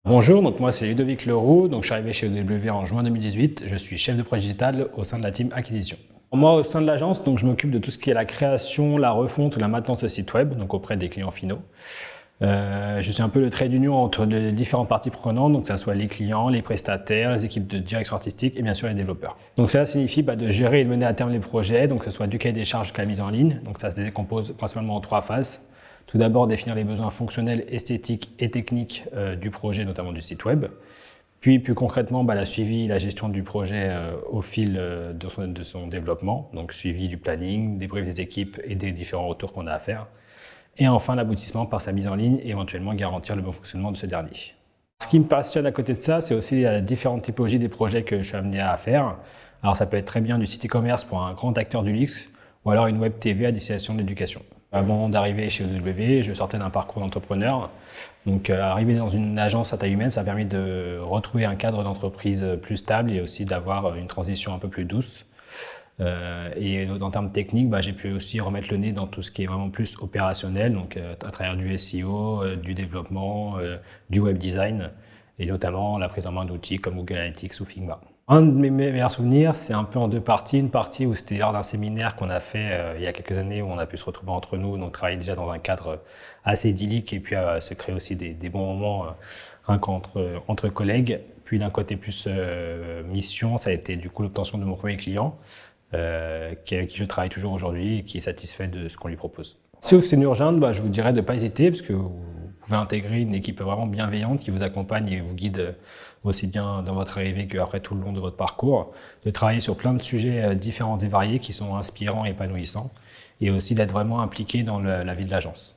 Bonjour, donc moi c'est Ludovic Leroux, donc je suis arrivé chez EW en juin 2018, je suis chef de projet digital au sein de la team acquisition. Moi au sein de l'agence, donc je m'occupe de tout ce qui est la création, la refonte ou la maintenance de sites web, donc auprès des clients finaux. Je suis un peu le trait d'union entre les différentes parties prenantes, donc que ce soit les clients, les prestataires, les équipes de direction artistique et bien sûr les développeurs. Donc cela signifie de gérer et de mener à terme les projets, donc que ce soit du cahier des charges jusqu'à la mise en ligne, donc ça se décompose principalement en 3 phases. Tout d'abord, définir les besoins fonctionnels, esthétiques et techniques du projet, notamment du site web. Puis, plus concrètement, la suivi, la gestion du projet au fil de son développement. Donc, suivi du planning, débrief des équipes et des différents retours qu'on a à faire. Et enfin, l'aboutissement par sa mise en ligne et éventuellement garantir le bon fonctionnement de ce dernier. Ce qui me passionne à côté de ça, c'est aussi la différentes typologies des projets que je suis amené à faire. Alors, ça peut être très bien du site e-commerce pour un grand acteur du luxe ou alors une web TV à destination de l'éducation. Avant d'arriver chez EW, je sortais d'un parcours d'entrepreneur. Donc, arriver dans une agence à taille humaine, ça a permis de retrouver un cadre d'entreprise plus stable et aussi d'avoir une transition un peu plus douce. Et en termes techniques, j'ai pu aussi remettre le nez dans tout ce qui est vraiment plus opérationnel, donc à travers du SEO, du développement, du web design et notamment la prise en main d'outils comme Google Analytics ou Figma. Un de mes meilleurs souvenirs, c'est un peu en 2 parties. Une partie où c'était lors d'un séminaire qu'on a fait il y a quelques années, où on a pu se retrouver entre nous, donc travailler déjà dans un cadre assez idyllique et puis se créer aussi des bons moments entre collègues. Puis d'un côté plus mission, ça a été du coup l'obtention de mon premier client, avec qui je travaille toujours aujourd'hui et qui est satisfait de ce qu'on lui propose. Si vous êtes une urgente, je vous dirais de ne pas hésiter parce que vous pouvez intégrer une équipe vraiment bienveillante qui vous accompagne et vous guide aussi bien dans votre arrivée qu'après tout le long de votre parcours, de travailler sur plein de sujets différents et variés qui sont inspirants et épanouissants et aussi d'être vraiment impliqué dans la vie de l'agence.